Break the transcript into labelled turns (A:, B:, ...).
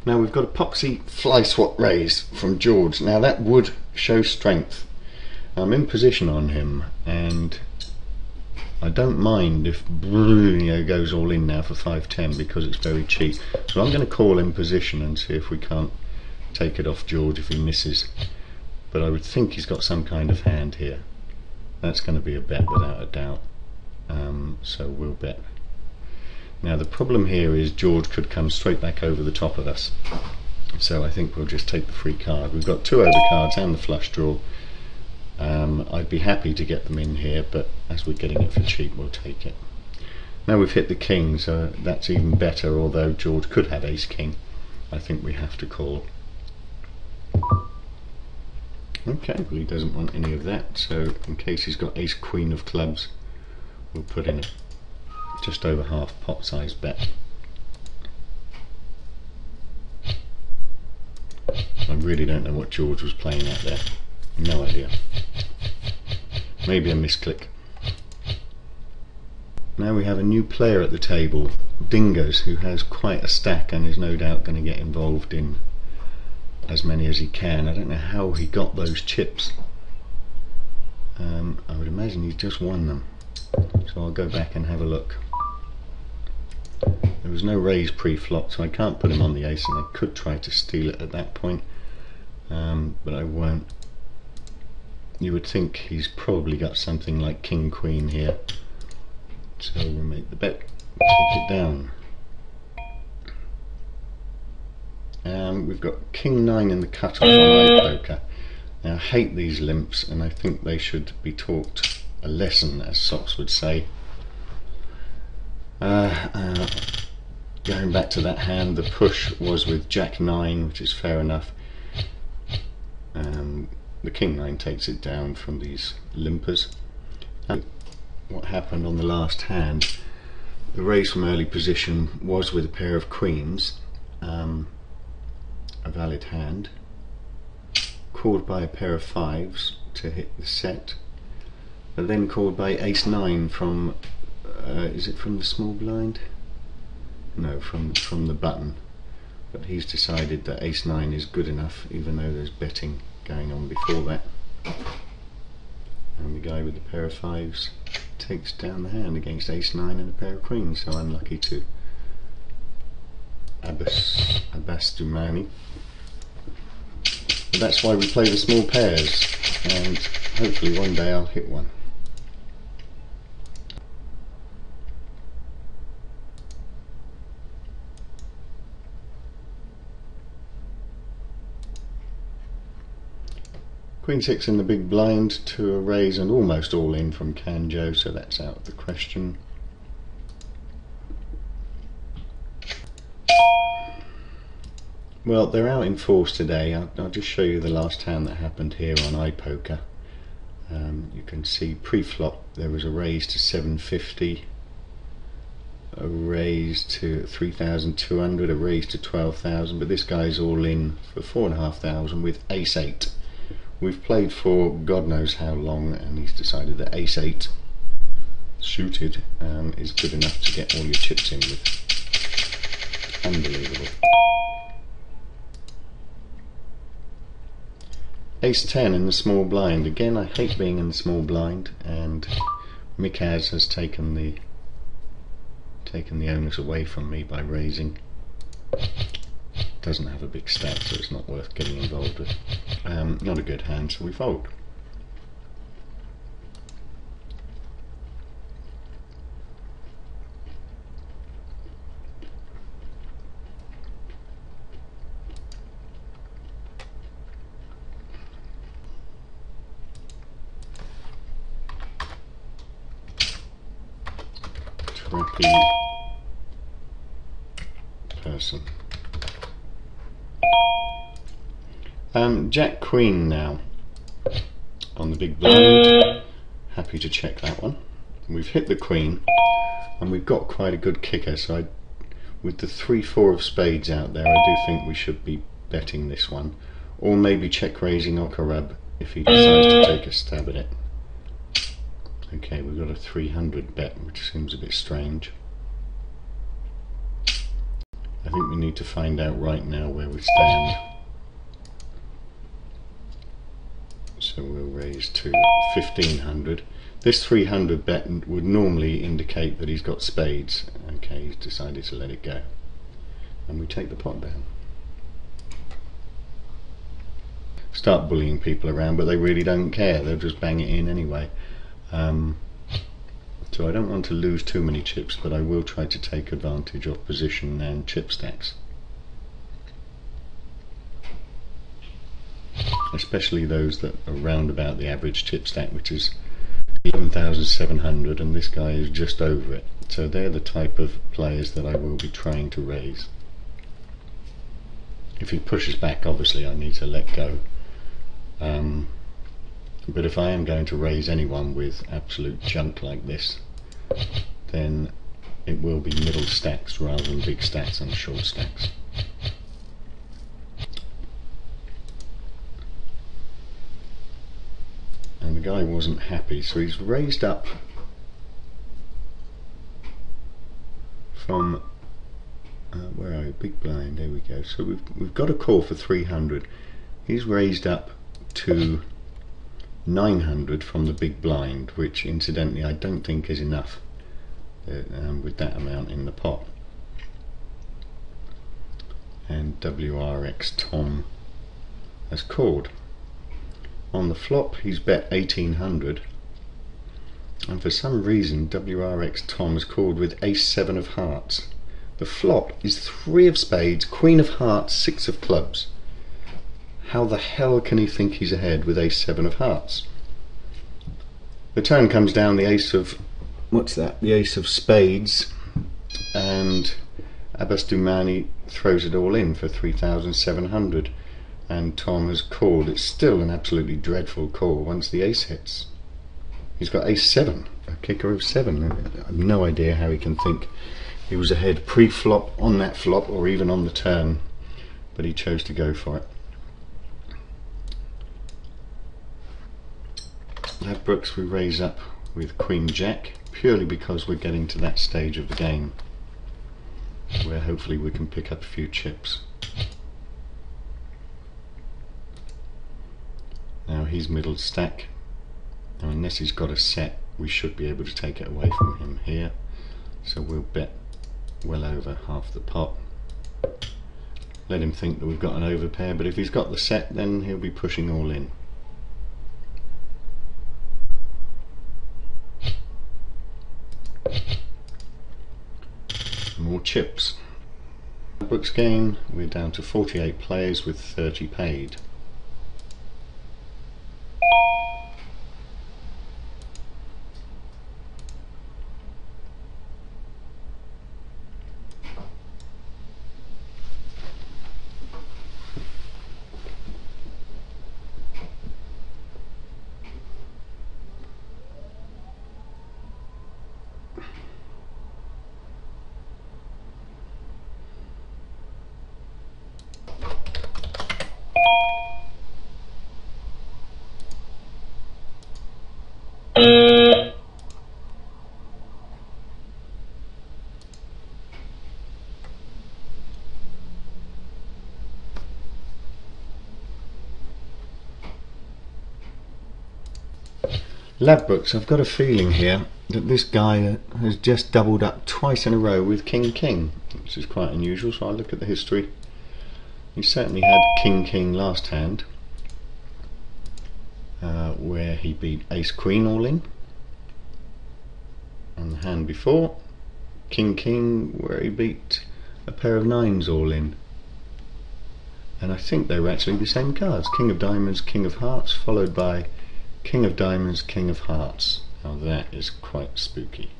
A: Now we've got a Popsy fly swat raise from George. Now that would show strength. I'm in position on him, and I don't mind if Bruno goes all in now for 5-10 because it's very cheap. So I'm going to call in position and see if we can't take it off George if he misses. But I would think he's got some kind of hand here. That's going to be a bet without a doubt. So we'll bet. Now the problem here is George could come straight back over the top of us. So I think we'll just take the free card. We've got 2 overcards and the flush draw. I'd be happy to get them in here, but as we're getting it for cheap, we'll take it. Now we've hit the king, so that's even better, although George could have ace king. I think we have to call. Okay, well he doesn't want any of that, so in case he's got ace queen of clubs, we'll put in just over half pot size bet. I really don't know what George was playing at there. No idea. Maybe a misclick. Now we have a new player at the table, Dingoes, who has quite a stack and is no doubt going to get involved in as many as he can. I don't know how he got those chips. I would imagine he's just won them. So I'll go back and have a look. There was no raise pre-flop, so I can't put him on the ace, and I could try to steal it at that point, but I won't. You would think he's probably got something like king queen here, so we'll make the bet, take it down. We've got king 9 in the cutoff on iPoker. Now I hate these limps, and I think they should be taught a lesson, as Sox would say. Going back to that hand, the push was with jack 9, which is fair enough. The king 9 takes it down from these limpers. What happened on the last hand, the raise from early position was with a pair of queens, a valid hand, called by a pair of 5s to hit the set, but then called by ace 9 from, is it from the small blind? No, from the button. But he's decided that ace 9 is good enough, even though there's betting going on before that. And the guy with the pair of 5s takes down the hand against ace 9 and a pair of queens, so unlucky to Abastumani. But that's why we play the small pairs, and hopefully one day I'll hit one. Queen 6 in the big blind to a raise and almost all in from Kanjo, so that's out of the question. Well, they're out in force today. I'll just show you the last hand that happened here on iPoker. You can see pre-flop there was a raise to 750, a raise to 3,200, a raise to 12,000, but this guy's all in for 4,500 with ace 8. We've played for God knows how long, and he's decided that ace 8 suited is good enough to get all your chips in with. Unbelievable. Ace 10 in the small blind. Again, I hate being in the small blind, and Mikaz has taken the onus away from me by raising. Doesn't have a big stack, so it's not worth getting involved with. Not a good hand, so we fold. Trappy person. Jack Queen now on the big blind. Happy to check that one. We've hit the Queen and we've got quite a good kicker, so with the 3-4 of spades out there, I do think we should be betting this one, or maybe check raising Okarub if he decides to take a stab at it. Okay, we've got a 300 bet, which seems a bit strange. I think we need to find out right now where we stand. So we'll raise to 1500. This 300 bet would normally indicate that he's got spades. Okay, he's decided to let it go. And we take the pot down. Start bullying people around, but they really don't care. They'll just bang it in anyway. So I don't want to lose too many chips, but I will try to take advantage of position and chip stacks. Especially those that are round about the average chip stack, which is 11,700, and this guy is just over it. So they're the type of players that I will be trying to raise. If he pushes back, obviously I need to let go. But if I am going to raise anyone with absolute junk like this, then it will be middle stacks rather than big stacks and short stacks. And the guy wasn't happy, so he's raised up from where are you? Big blind, there we go. So we've got a call for 300. He's raised up to 900 from the big blind, which incidentally I don't think is enough with that amount in the pot. And WRX Tom has called. On the flop he's bet 1800, and for some reason WRX Tom has called with ace-7 of hearts. The flop is 3 of spades, queen of hearts, 6 of clubs. How the hell can he think he's ahead with ace-7 of hearts? The turn comes down the ace of, what's that? The ace of spades, and Abbas Dumani throws it all in for 3,700, and Tom has called. It's still an absolutely dreadful call once the ace hits. He's got ace-7, a kicker of 7. I have no idea how he can think he was ahead pre-flop, on that flop, or even on the turn, but he chose to go for it. Ladbrokes we raise up with Queen Jack, purely because we're getting to that stage of the game where hopefully we can pick up a few chips. Now he's middle stack. Now unless he's got a set, we should be able to take it away from him here. So we'll bet well over half the pot. Let him think that we've got an overpair, but if he's got the set, then he'll be pushing all in. More chips. Brooks game, we're down to 48 players with 30 paid. Ladbrokes, I've got a feeling here that this guy has just doubled up twice in a row with King King, which is quite unusual. So I look at the history. He certainly had King King last hand, where he beat Ace Queen all in, and the hand before King King, where he beat a pair of nines all in. And I think they were actually the same cards: King of Diamonds, King of Hearts, followed by King of Diamonds, King of Hearts. Now that is quite spooky.